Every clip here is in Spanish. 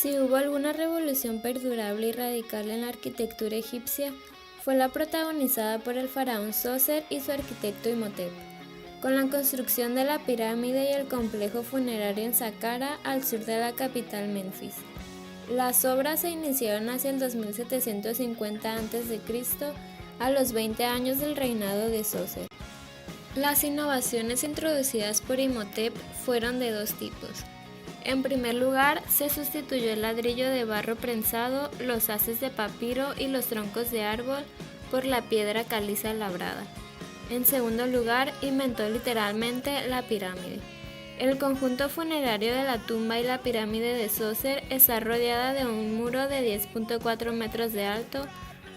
Si hubo alguna revolución perdurable y radical en la arquitectura egipcia, fue la protagonizada por el faraón Sócer y su arquitecto Imhotep, con la construcción de la pirámide y el complejo funerario en Saqqara, al sur de la capital Menfis. Las obras se iniciaron hacia el 2750 a.C., a los 20 años del reinado de Sócer. Las innovaciones introducidas por Imhotep fueron de dos tipos. En primer lugar, se sustituyó el ladrillo de barro prensado, los haces de papiro y los troncos de árbol por la piedra caliza labrada. En segundo lugar, inventó literalmente la pirámide. El conjunto funerario de la tumba y la pirámide de Sócer está rodeada de un muro de 10.4 metros de alto,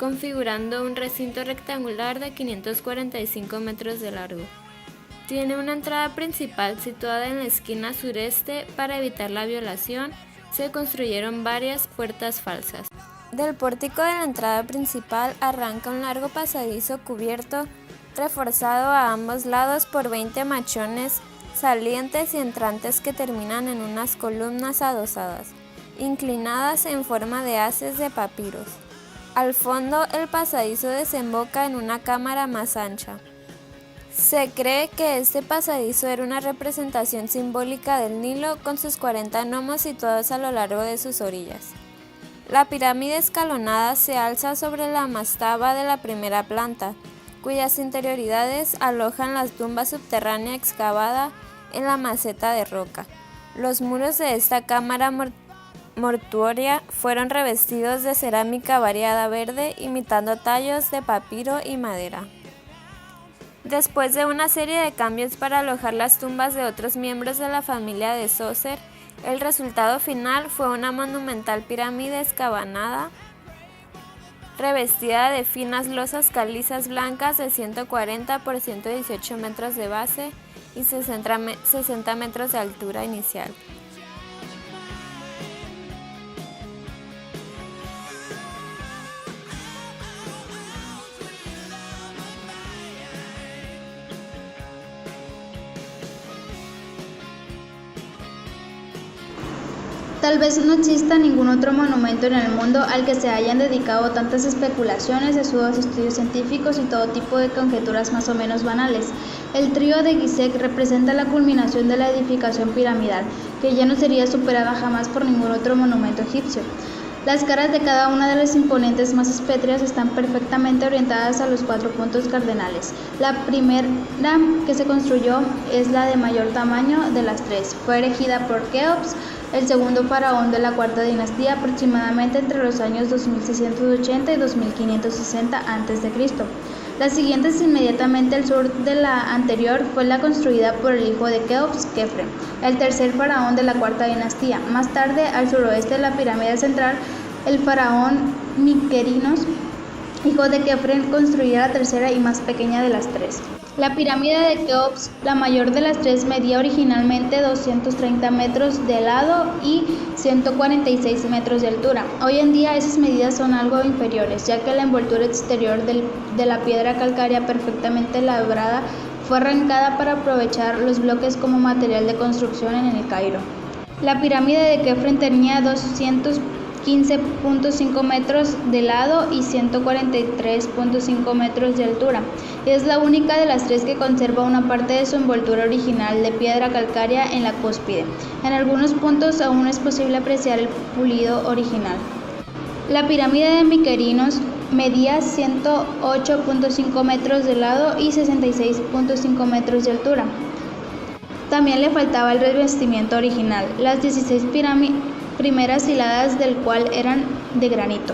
configurando un recinto rectangular de 545 metros de largo. Tiene una entrada principal situada en la esquina sureste. Para evitar la violación, se construyeron varias puertas falsas. Del pórtico de la entrada principal arranca un largo pasadizo cubierto, reforzado a ambos lados por 20 machones salientes y entrantes que terminan en unas columnas adosadas, inclinadas en forma de haces de papiros. Al fondo, el pasadizo desemboca en una cámara más ancha. Se cree que este pasadizo era una representación simbólica del Nilo, con sus 40 gnomos situados a lo largo de sus orillas. La pirámide escalonada se alza sobre la mastaba de la primera planta, cuyas interioridades alojan la tumba subterránea excavada en la maceta de roca. Los muros de esta cámara mortuoria fueron revestidos de cerámica variada verde, imitando tallos de papiro y madera. Después de una serie de cambios para alojar las tumbas de otros miembros de la familia de Sócer, el resultado final fue una monumental pirámide escalonada, revestida de finas losas calizas blancas de 140 por 118 metros de base y 60 metros de altura inicial. Tal vez no exista ningún otro monumento en el mundo al que se hayan dedicado tantas especulaciones, sesudos estudios científicos y todo tipo de conjeturas más o menos banales. El trío de Gizeh representa la culminación de la edificación piramidal, que ya no sería superada jamás por ningún otro monumento egipcio. Las caras de cada una de las imponentes masas pétreas están perfectamente orientadas a los 4 puntos cardenales. La primera que se construyó es la de mayor tamaño de las tres. Fue erigida por Keops, el segundo faraón de la cuarta dinastía, aproximadamente entre los años 2680 y 2560 a.C. La siguiente es inmediatamente al sur de la anterior, fue la construida por el hijo de Keops, Kefren, el tercer faraón de la cuarta dinastía. Más tarde, al suroeste de la pirámide central, el faraón Mykerinos, hijo de Kefren, construiría la tercera y más pequeña de las tres. La pirámide de Keops, la mayor de las tres, medía originalmente 230 metros de lado y 146 metros de altura. Hoy en día esas medidas son algo inferiores, ya que la envoltura exterior de la piedra calcárea perfectamente labrada fue arrancada para aprovechar los bloques como material de construcción en el Cairo. La pirámide de Kefren tenía 215.5 metros de lado y 143.5 metros de altura. Es la única de las tres que conserva una parte de su envoltura original de piedra calcárea en la cúspide. En algunos puntos aún es posible apreciar el pulido original. La pirámide de Mykerinos medía 108.5 metros de lado y 66.5 metros de altura. También le faltaba el revestimiento original, las 16 primeras hiladas del cual eran de granito.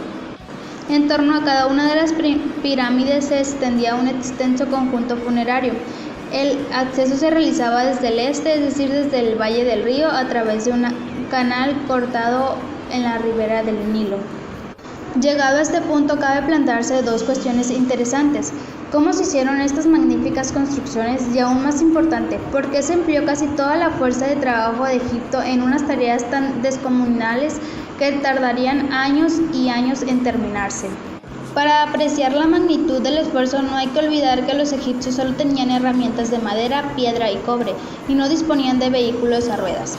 En torno a cada una de las pirámides se extendía un extenso conjunto funerario. El acceso se realizaba desde el este, es decir, desde el valle del río, a través de un canal cortado en la ribera del Nilo. Llegado a este punto, cabe plantearse dos cuestiones interesantes. ¿Cómo se hicieron estas magníficas construcciones? Y aún más importante, ¿por qué se empleó casi toda la fuerza de trabajo de Egipto en unas tareas tan descomunales que tardarían años y años en terminarse? Para apreciar la magnitud del esfuerzo no hay que olvidar que los egipcios solo tenían herramientas de madera, piedra y cobre, y no disponían de vehículos a ruedas.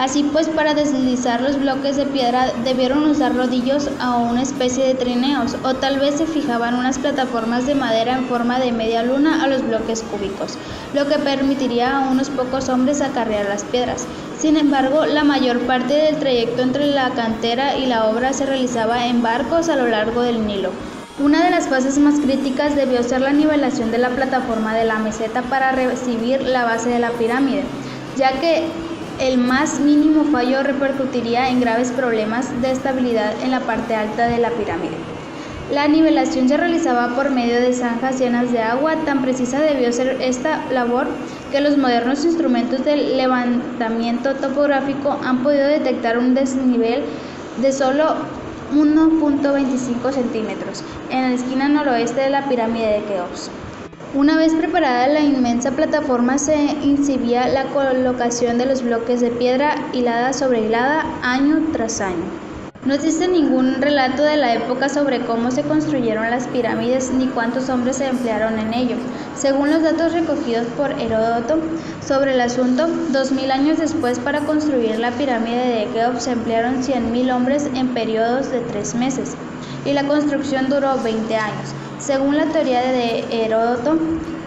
Así pues, para deslizar los bloques de piedra debieron usar rodillos o una especie de trineos, o tal vez se fijaban unas plataformas de madera en forma de media luna a los bloques cúbicos, lo que permitiría a unos pocos hombres acarrear las piedras. Sin embargo, la mayor parte del trayecto entre la cantera y la obra se realizaba en barcos a lo largo del Nilo. Una de las fases más críticas debió ser la nivelación de la plataforma de la meseta para recibir la base de la pirámide, ya que el más mínimo fallo repercutiría en graves problemas de estabilidad en la parte alta de la pirámide. La nivelación se realizaba por medio de zanjas llenas de agua. Tan precisa debió ser esta labor que los modernos instrumentos de levantamiento topográfico han podido detectar un desnivel de solo 1.25 centímetros en la esquina noroeste de la pirámide de Keops. Una vez preparada la inmensa plataforma, se inhibía la colocación de los bloques de piedra hilada sobre hilada, año tras año. No existe ningún relato de la época sobre cómo se construyeron las pirámides ni cuántos hombres se emplearon en ello. Según los datos recogidos por Heródoto sobre el asunto, 2000 años después, para construir la pirámide de Keops se emplearon 100.000 hombres en periodos de 3 meses, y la construcción duró 20 años. Según la teoría de Heródoto,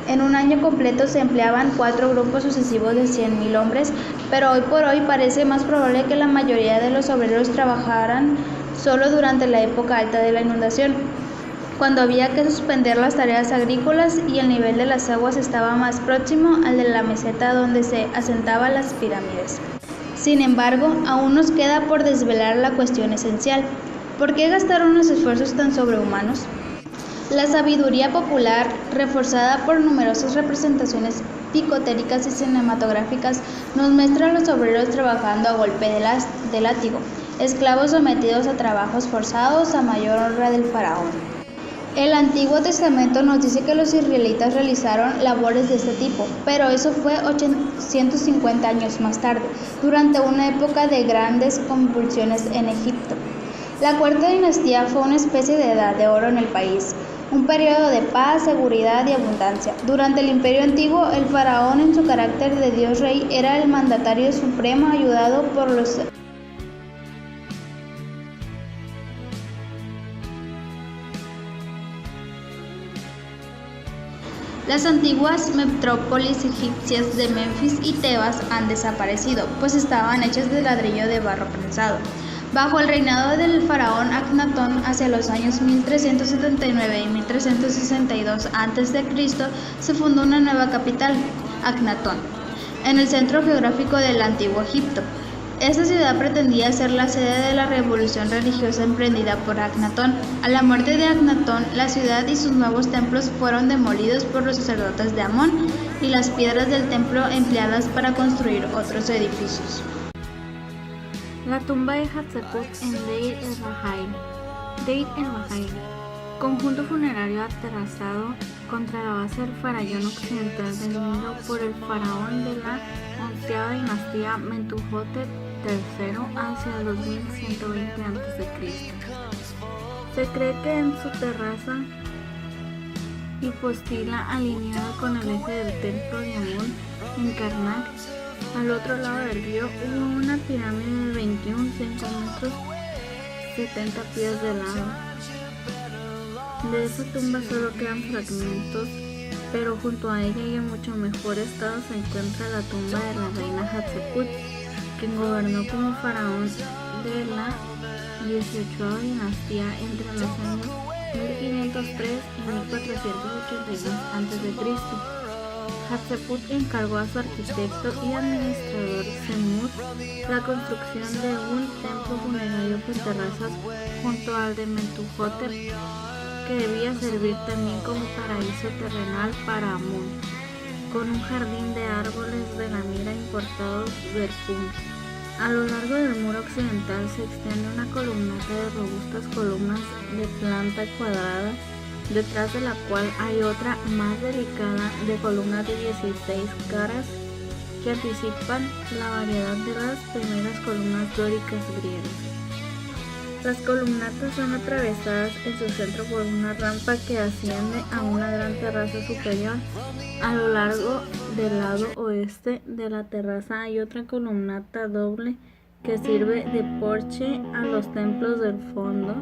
en un año completo se empleaban 4 grupos sucesivos de 100.000 hombres, pero hoy por hoy parece más probable que la mayoría de los obreros trabajaran solo durante la época alta de la inundación, cuando había que suspender las tareas agrícolas y el nivel de las aguas estaba más próximo al de la meseta donde se asentaban las pirámides. Sin embargo, aún nos queda por desvelar la cuestión esencial: ¿por qué gastaron unos esfuerzos tan sobrehumanos? La sabiduría popular, reforzada por numerosas representaciones pictóricas y cinematográficas, nos muestra a los obreros trabajando a golpe de látigo, esclavos sometidos a trabajos forzados a mayor honra del faraón. El Antiguo Testamento nos dice que los israelitas realizaron labores de este tipo, pero eso fue 850 años más tarde, durante una época de grandes convulsiones en Egipto. La cuarta dinastía fue una especie de edad de oro en el país, un periodo de paz, seguridad y abundancia. Durante el Imperio Antiguo, el faraón, en su carácter de dios rey, era el mandatario supremo, ayudado por los Las antiguas metrópolis egipcias de Menfis y Tebas han desaparecido, pues estaban hechas de ladrillo de barro prensado. Bajo el reinado del faraón Aknatón, hacia los años 1379 y 1362 a.C., se fundó una nueva capital, Aknatón, en el centro geográfico del antiguo Egipto. Esta ciudad pretendía ser la sede de la revolución religiosa emprendida por Aknatón. A la muerte de Aknatón, la ciudad y sus nuevos templos fueron demolidos por los sacerdotes de Amón y las piedras del templo empleadas para construir otros edificios. La tumba de Hatshepsut en Deir el-Bahari, conjunto funerario aterrazado contra la base del farallón occidental del Nilo por el faraón de la 11ª dinastía Mentuhotep III hacia el 2120 a.C. Se cree que en su terraza hipostila, alineada con el eje del templo de Amón en Karnak, al otro lado del río, hubo una pirámide de 21,5 metros, 70 pies de lado. De esa tumba solo quedan fragmentos, pero junto a ella y en mucho mejor estado se encuentra la tumba de la reina Hatshepsut, quien gobernó como faraón de la 18ª dinastía entre los años 1503 y 1482 a.C. Hatshepsut encargó a su arquitecto y administrador Semut la construcción de un templo funerario con terrazas junto al de Mentuhotep, que debía servir también como paraíso terrenal para Amón, con un jardín de árboles de la mira importados del Pund. A lo largo del muro occidental se extiende una columnata de robustas columnas de planta cuadrada, detrás de la cual hay otra más delicada de columnas de 16 caras que anticipan la variedad de las primeras columnas dóricas griegas. Las columnatas son atravesadas en su centro por una rampa que asciende a una gran terraza superior. A lo largo del lado oeste de la terraza hay otra columnata doble que sirve de porche a los templos del fondo,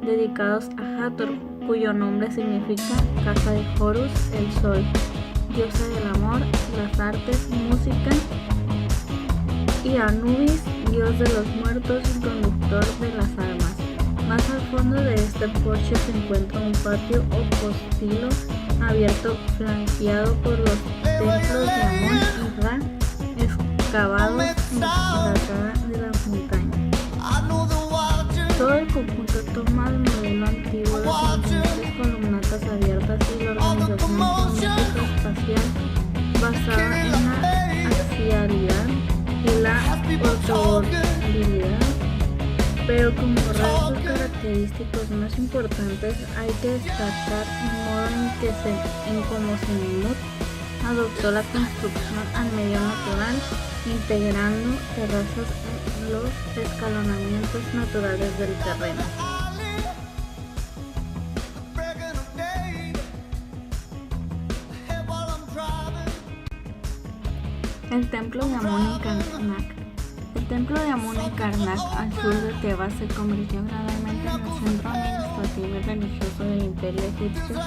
dedicados a Hathor, cuyo nombre significa casa de Horus, el sol, diosa del amor, las artes, música, y Anubis, dios de los muertos y conductor de las almas. Más al fondo de este porche se encuentra un patio o postilo abierto flanqueado por los templos de Amón y Ra, excavados en la cara de la montaña. Todo el conjunto toma el modelo antiguo de las imponentes columnatas abiertas y la organización geométrica espacial basada en la axialidad y la ortogonalidad. Pero como rasgos característicos más importantes hay que destacar el modo en cómo Semnut adoptó la construcción al medio natural, integrando terrazas en los escalonamientos naturales del terreno. El templo de Amón en Karnak. El templo de Amón en Karnak, al sur de Tebas, se convirtió gradualmente en el centro administrativo y religioso del imperio egipcio.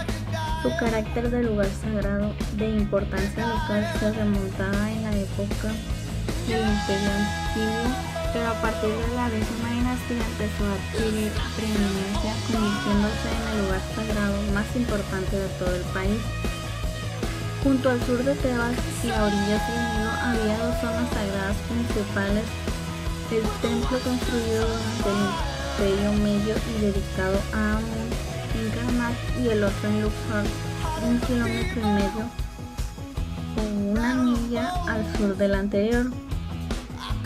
Su carácter de lugar sagrado de importancia local se remontaba en la época del imperio antiguo, pero a partir de la 10ª dinastía empezó a adquirir preeminencia, convirtiéndose en el lugar sagrado más importante de todo el país. Junto al sur de Tebas y a orillas del Nilo había dos zonas sagradas principales: el templo construido durante el Imperio Medio y dedicado a Amón en Karnak, y el otro en Luxor, 1,5 kilómetros o 1 milla al sur del anterior.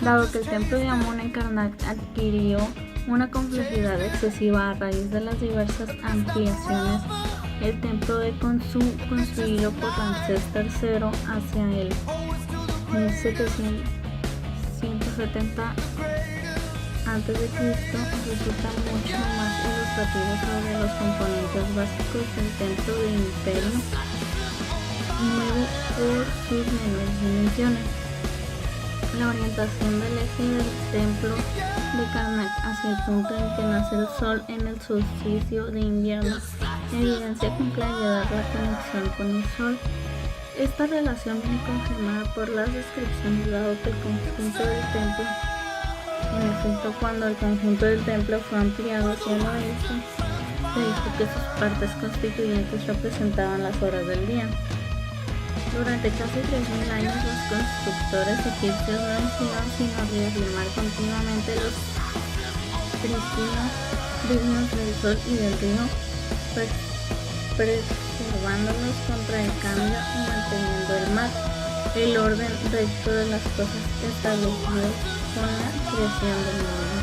Dado que el templo de Amón en Karnak adquirió una complejidad excesiva a raíz de las diversas ampliaciones, el templo de Khonsu, construido por Ramsés III hacia el 1770 a.C., resulta mucho más ilustrativo sobre los componentes básicos del templo del imperio nuevo por sus menores dimensiones. La orientación del eje del templo de Karnak hacia el punto en que nace el sol en el solsticio de invierno evidencia con claridad la conexión con el sol. Esta relación viene confirmada por las descripciones, dado que el conjunto del templo, en efecto, cuando el conjunto del templo fue ampliado hacia el oeste, se dijo que sus partes constituyentes representaban las horas del día. Durante casi 3.000 años, los constructores egipcios no hicieron sino reafirmar continuamente los prístinos ritmos del sol y del río, preservándolos contra el cambio y manteniendo el mar, el orden recto de las cosas establecido con la creación del mundo.